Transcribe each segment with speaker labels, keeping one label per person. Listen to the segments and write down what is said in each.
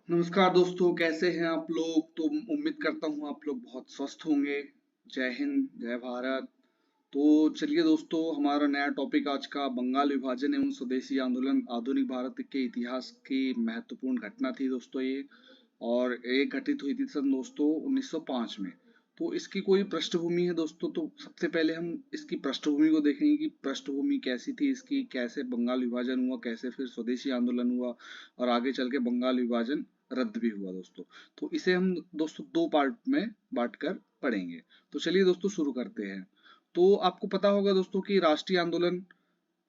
Speaker 1: नमस्कार दोस्तों, कैसे हैं आप लोग। तो उम्मीद करता हूँ आप लोग बहुत स्वस्थ होंगे। जय हिंद, जय भारत। तो चलिए दोस्तों, हमारा नया टॉपिक आज का बंगाल विभाजन एवं स्वदेशी आंदोलन आधुनिक भारत के इतिहास की महत्वपूर्ण घटना थी दोस्तों ये। और ये घटित हुई थी सन दोस्तों 1905 में। तो इसकी कोई पृष्ठभूमि है दोस्तों, तो सबसे पहले हम इसकी पृष्ठभूमि को देखेंगे कि पृष्ठभूमि कैसी थी इसकी, कैसे बंगाल विभाजन हुआ, कैसे फिर स्वदेशी आंदोलन हुआ और आगे चल के बंगाल विभाजन रद्द भी हुआ दोस्तों। तो इसे हम दोस्तों दो पार्ट में बांटकर पढ़ेंगे। तो चलिए दोस्तों शुरू करते हैं। तो आपको पता होगा दोस्तों कि राष्ट्रीय आंदोलन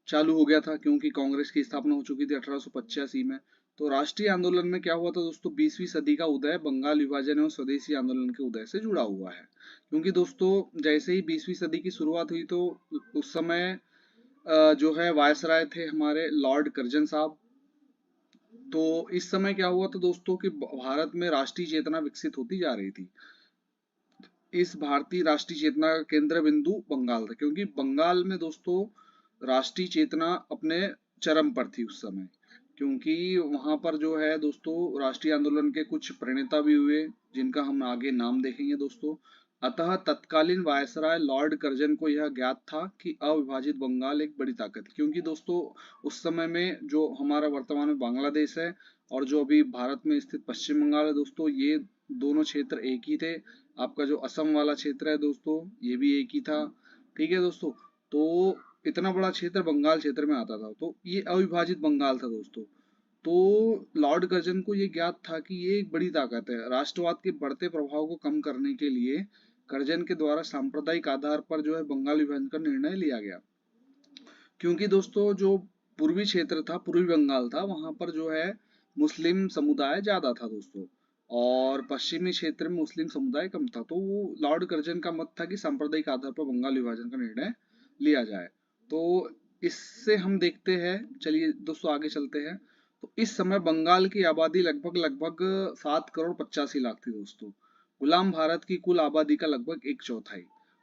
Speaker 1: चालू हो गया था, क्योंकि कांग्रेस की स्थापना हो चुकी थी 1885 में। तो राष्ट्रीय आंदोलन में क्या हुआ था दोस्तों, 20वीं सदी का उदय बंगाल विभाजन एवं स्वदेशी आंदोलन के उदय से जुड़ा हुआ है। क्योंकि दोस्तों जैसे ही 20वीं सदी की शुरुआत हुई तो उस समय जो है वायसराय थे हमारे लॉर्ड कर्जन साहब। तो इस समय क्या हुआ था दोस्तों कि भारत में राष्ट्रीय चेतना विकसित होती जा रही थी। इस भारतीय राष्ट्रीय चेतना का केंद्र बिंदु बंगाल था, क्योंकि बंगाल में दोस्तों राष्ट्रीय चेतना अपने चरम पर थी उस समय। क्योंकि वहां पर जो है दोस्तों राष्ट्रीय आंदोलन के कुछ प्रणेता भी हुए, जिनका हम आगे नाम देखेंगे दोस्तों। अतः तत्कालीन वायसराय लॉर्ड कर्जन को यह ज्ञात था कि अविभाजित बंगाल एक बड़ी ताकत है। क्योंकि दोस्तों उस समय में जो हमारा वर्तमान में बांग्लादेश है और जो अभी भारत में स्थित पश्चिम बंगाल है दोस्तों, ये दोनों क्षेत्र एक ही थे। आपका जो असम वाला क्षेत्र है दोस्तों, ये भी एक ही था। ठीक है दोस्तों। तो इतना बड़ा क्षेत्र बंगाल क्षेत्र में आता था, तो ये अविभाजित बंगाल था दोस्तों। तो लॉर्ड कर्जन को ये ज्ञात था कि ये एक बड़ी ताकत है। राष्ट्रवाद के बढ़ते प्रभाव को कम करने के लिए कर्जन के द्वारा सांप्रदायिक आधार पर जो है बंगाल विभाजन का निर्णय लिया गया। क्योंकि दोस्तों जो पूर्वी क्षेत्र था, पूर्वी बंगाल था, वहां पर जो है मुस्लिम समुदाय ज्यादा था दोस्तों, और पश्चिमी क्षेत्र में मुस्लिम समुदाय कम था। तो वो लॉर्ड कर्जन का मत था कि सांप्रदायिक आधार पर बंगाल विभाजन का निर्णय लिया जाए। तो इससे हम देखते हैं, चलिए दोस्तों आगे चलते हैं। तो इस समय बंगाल की आबादी लगभग लगभग 7 करोड़ 85 लाख थी दोस्तों। गुलाम भारत की कुल आबादी का लगभग एक चौथाई।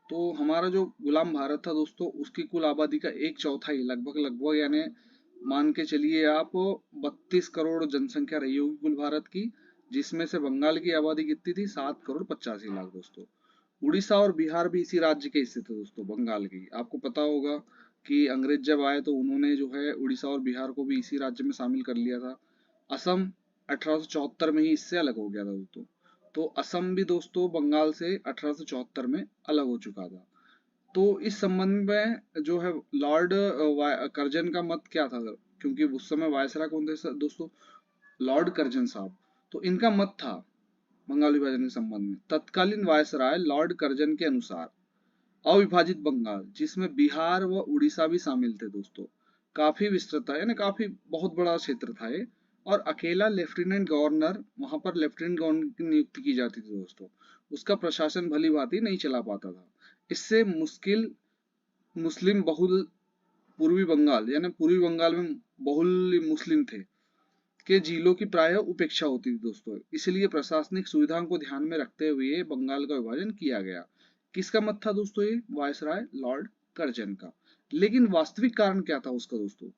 Speaker 1: तो हमारा जो गुलाम भारत था दोस्तों, उसकी कुल आबादी का एक चौथाई लगभग लगभग, यानी मान के चलिए आप 32 करोड़ जनसंख्या रही होगी कुल भारत की, जिसमें से बंगाल की आबादी कितनी थी, 7 करोड़ 85 लाख दोस्तों। उड़ीसा और बिहार भी इसी राज्य के हिस्से थे दोस्तों बंगाल की। आपको पता होगा कि अंग्रेज जब आए तो उन्होंने जो है उड़ीसा और बिहार को भी इसी राज्य में शामिल कर लिया था। असम 1874 में ही इससे अलग हो गया था दोस्तों। तो असम भी दोस्तों बंगाल से 1874 में अलग हो चुका था। तो इस संबंध में जो है लॉर्ड कर्जन का मत क्या था, क्योंकि उस समय वायसराय कौन थे दोस्तों, लॉर्ड कर्जन साहब। तो इनका मत था बंगाल विभाजन के संबंध में, तत्कालीन वायसराय लॉर्ड कर्जन के अनुसार अविभाजित बंगाल, जिसमें बिहार व उड़ीसा भी शामिल थे दोस्तों, काफी विस्तृत था, यानी काफी बहुत बड़ा क्षेत्र था ये। और अकेला लेफ्टिनेंट गवर्नर, वहां पर लेफ्टिनेंट गवर्नर की नियुक्ति की जाती थी दोस्तों। उसका प्रशासन भली भांति नहीं चला पाता था। इससे मुश्किल मुस्लिम बहुल पूर्वी बंगाल, यानी पूर्वी बंगाल में बहुल मुस्लिम थे, के जिलों की प्राय उपेक्षा होती थी दोस्तों। इसलिए प्रशासनिक सुविधाओं को ध्यान में रखते हुए बंगाल का विभाजन किया गया। किसका मत था दोस्तों, ये वायसराय लॉर्ड कर्जन का। लेकिन वास्तविक कारण क्या था उसका दोस्तों,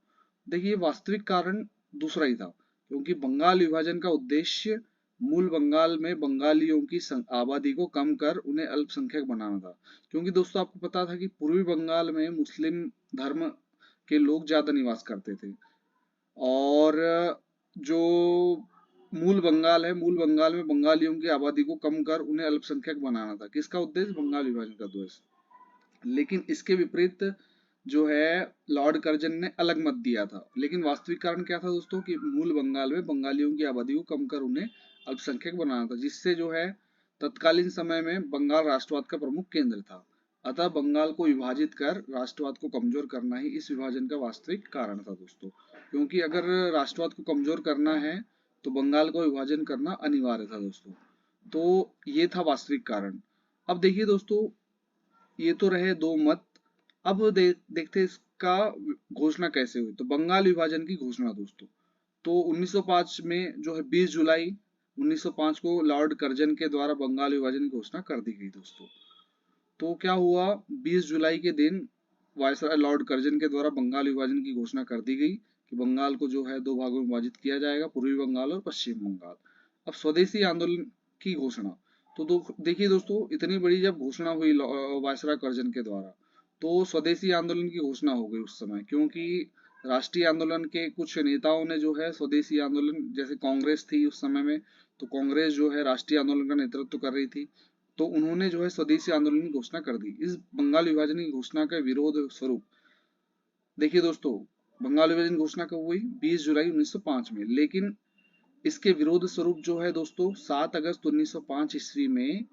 Speaker 1: देखिए वास्तविक कारण दूसरा ही था। क्योंकि बंगाल विभाजन का उद्देश्य मूल बंगाल में बंगालियों की आबादी को कम कर उन्हें अल्पसंख्यक बनाना था। क्योंकि दोस्तों आपको पता था कि पूर्वी बंगाल में मुस्लिम धर्म के लोग ज्यादा निवास करते थे, और जो मूल बंगाल है, मूल बंगाल में बंगालियों की आबादी को कम कर उन्हें अल्पसंख्यक बनाना था। किसका उद्देश्य, बंगाल विभाजन का उद्देश्य। लेकिन इसके विपरीत जो है लॉर्ड कर्जन ने अलग मत दिया था। लेकिन वास्तविक कारण क्या था दोस्तों, कि मूल बंगाल में बंगालियों की आबादी को कम कर उन्हें अल्पसंख्यक बनाना था, जिससे जो है तत्कालीन समय में बंगाल राष्ट्रवाद का प्रमुख केंद्र था। अतः बंगाल को विभाजित कर राष्ट्रवाद को कमजोर करना ही इस विभाजन का वास्तविक कारण था दोस्तों। क्योंकि अगर राष्ट्रवाद को कमजोर करना है तो बंगाल का विभाजन करना अनिवार्य था दोस्तों। तो ये था वास्तविक कारण। अब देखिए दोस्तों, ये तो रहे दो मत। अब देखते इसका घोषणा कैसे हुई। तो बंगाल विभाजन की घोषणा दोस्तों, तो 1905 में जो है 20 जुलाई 1905 को लॉर्ड कर्जन के द्वारा बंगाल विभाजन की घोषणा कर दी गई दोस्तों। तो क्या हुआ, 20 जुलाई के दिन वायसराय लॉर्ड कर्जन के द्वारा बंगाल विभाजन की घोषणा कर दी गई कि बंगाल को जो है दो भागों में विभाजित किया जाएगा, पूर्वी बंगाल और पश्चिम बंगाल। अब स्वदेशी आंदोलन की घोषणा, तो देखिए दोस्तों, इतनी बड़ी जब घोषणा हुई वायसराय कर्जन के द्वारा, तो स्वदेशी आंदोलन की घोषणा हो गई उस समय, क्योंकि राष्ट्रीय आंदोलन के कुछ नेताओं ने जो है स्वदेशी आंदोलन, जैसे कांग्रेस थी उस समय में, तो कांग्रेस जो है राष्ट्रीय आंदोलन का नेतृत्व कर रही थी, तो उन्होंने जो है स्वदेशी आंदोलन की घोषणा कर दी। इस बंगाल विभाजन की घोषणा के विरोध स्वरूप, देखिए दोस्तों, बंगाल विभाजन की घोषणा कब हुई? 20 जुलाई 1905 में। लेकिन इसके विरोध स्वरूप जो है दोस्तों, 7 अगस्त 1905 ईस्वी में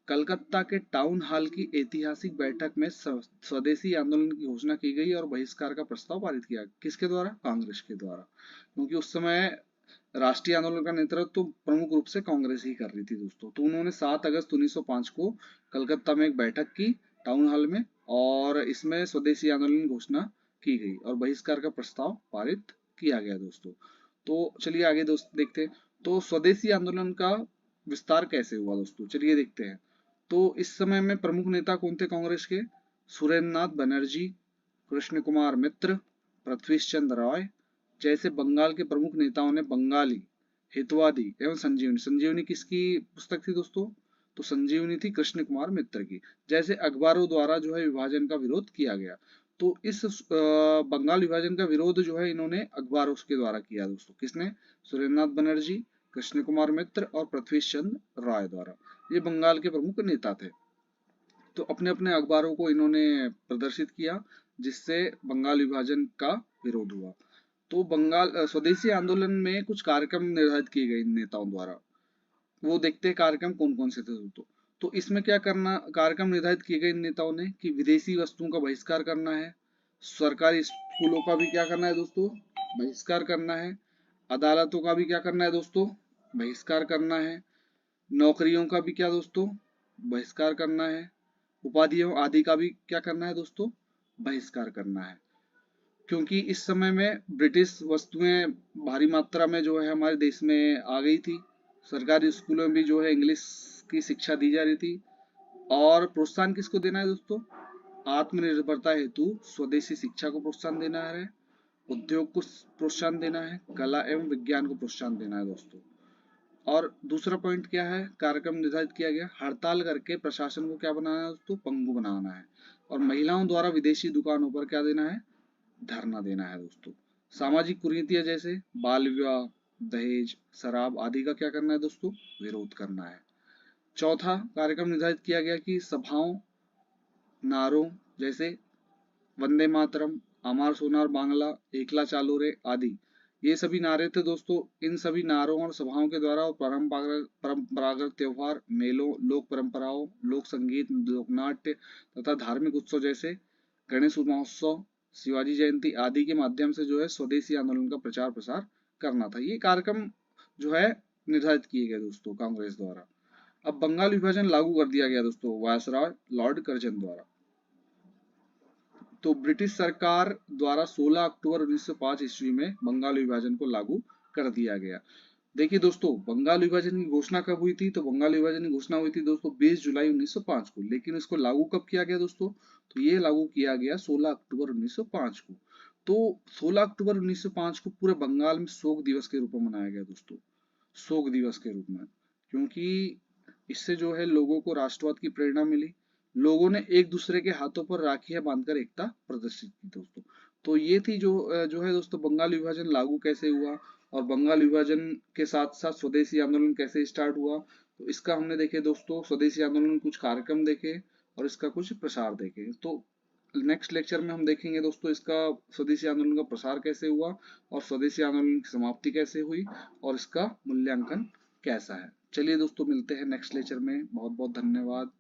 Speaker 1: कलकत्ता के टाउन हॉल की ऐतिहासिक बैठक में स्वदेशी आंदोलन की घोषणा की गई और बहिष्कार का प्रस्ताव पारित किया। किसके द्वारा? कांग्रेस के द्वारा, क्योंकि उस समय राष्ट्रीय आंदोलन का नेतृत्व तो प्रमुख रूप से कांग्रेस ही कर रही थी दोस्तों। तो उन्होंने 7 अगस्त 1905 को कलकत्ता में एक बैठक की टाउन हॉल में, और इसमें स्वदेशी आंदोलन की घोषणा की गई और बहिष्कार का प्रस्ताव पारित किया गया दोस्तों। तो चलिए आगे दोस्त देखते हैं, तो स्वदेशी आंदोलन का विस्तार कैसे हुआ दोस्तों, चलिए देखते हैं। तो इस समय में प्रमुख नेता कौन थे कांग्रेस के? सुरेंद्रनाथ बनर्जी, कृष्ण कुमार मित्र, पृथ्वी चंद्र रॉय जैसे बंगाल के प्रमुख नेताओं ने बंगाली, हितवादी एवं संजीवनी, संजीवनी किसकी पुस्तक थी दोस्तों? तो संजीवनी थी कृष्ण कुमार मित्र की, जैसे अखबारों द्वारा जो है विभाजन का विरोध किया गया। तो इस बंगाल विभाजन का विरोध जो है इन्होंने अखबारों के द्वारा किया दोस्तों। किसने? सुरेंद्रनाथ बनर्जी, कृष्ण कुमार मित्र और पृथ्वी चंद्र राय द्वारा। ये बंगाल के प्रमुख नेता थे। तो अपने अपने अखबारों को इन्होंने प्रदर्शित किया, जिससे बंगाल विभाजन का विरोध हुआ। तो बंगाल स्वदेशी आंदोलन में कुछ कार्यक्रम निर्धारित किए गए इन नेताओं द्वारा। वो देखते हैं कार्यक्रम कौन कौन से थे दोस्तों। तो इसमें क्या करना, कार्यक्रम निर्धारित किए गए इन नेताओं ने कि विदेशी वस्तुओं का बहिष्कार करना है, सरकारी स्कूलों का भी क्या करना है दोस्तों? बहिष्कार करना है, अदालतों का भी क्या करना है दोस्तों? बहिष्कार करना है, नौकरियों का भी क्या दोस्तों? बहिष्कार करना है, उपाधियों आदि का भी क्या करना है दोस्तों? बहिष्कार करना है। क्योंकि इस समय में ब्रिटिश वस्तुएं भारी मात्रा में जो है हमारे देश में आ गई थी, सरकारी स्कूलों में भी जो है इंग्लिश की शिक्षा दी जा रही थी। और प्रोत्साहन किसको देना है दोस्तों? आत्मनिर्भरता हेतु स्वदेशी शिक्षा को प्रोत्साहन देना है, उद्योग को प्रोत्साहन देना है, कला एवं विज्ञान को प्रोत्साहन देना है दोस्तों। और दूसरा पॉइंट क्या है, कार्यक्रम निर्धारित किया गया, हड़ताल करके प्रशासन को क्या बनाना है दोस्तों? पंगु बनाना है। और महिलाओं द्वारा विदेशी दुकानों पर क्या देना है? धरना देना है दोस्तों। सामाजिक कुरीतियां जैसे बाल विवाह, दहेज, शराब आदि का क्या करना है दोस्तों? विरोध करना है। चौथा कार्यक्रम निर्धारित किया गया कि सभाओं, नारों जैसे वंदे मातरम, अमर सोनार बांग्ला, एकला चालो रे आदि, ये सभी नारे थे दोस्तों। इन सभी नारों और सभाओं के द्वारा परंपरागत त्योहार, मेलों, लोक परंपराओं, लोक संगीत, लोकनाट्य तथा धार्मिक उत्सव जैसे गणेश महोत्सव, शिवाजी जयंती आदि के माध्यम से जो है स्वदेशी आंदोलन का प्रचार प्रसार करना था। ये कार्यक्रम जो है निर्धारित किए गए दोस्तों कांग्रेस द्वारा। अब बंगाल विभाजन लागू कर दिया गया दोस्तों वायसराय लॉर्ड कर्जन द्वारा। तो ब्रिटिश सरकार द्वारा 16 अक्टूबर 1905 ईस्वी में बंगाल विभाजन को लागू कर दिया गया। देखिए दोस्तों, बंगाल विभाजन की घोषणा कब हुई थी? तो बंगाल विभाजन की घोषणा हुई थी दोस्तों 20 जुलाई 1905 को, लेकिन इसको लागू कब किया गया दोस्तों? तो ये लागू किया गया 16 अक्टूबर 1905 को। तो 16 अक्टूबर 1905 को पूरे बंगाल में शोक दिवस के रूप में मनाया गया दोस्तों, शोक दिवस के रूप में, क्योंकि इससे जो है लोगों को राष्ट्रवाद की प्रेरणा मिली। लोगों ने एक दूसरे के हाथों पर राखियां बांधकर एकता प्रदर्शित की दोस्तों। तो ये थी जो है दोस्तों बंगाल विभाजन लागू कैसे हुआ, और बंगाल विभाजन के साथ साथ स्वदेशी आंदोलन कैसे स्टार्ट हुआ। तो इसका हमने देखे दोस्तों, स्वदेशी आंदोलन कुछ कार्यक्रम देखे और इसका कुछ प्रसार देखे। तो नेक्स्ट लेक्चर में हम देखेंगे दोस्तों इसका स्वदेशी आंदोलन का प्रसार कैसे हुआ और स्वदेशी आंदोलन की समाप्ति कैसे हुई और इसका मूल्यांकन कैसा है। चलिए दोस्तों, मिलते हैं नेक्स्ट लेक्चर में। बहुत बहुत धन्यवाद।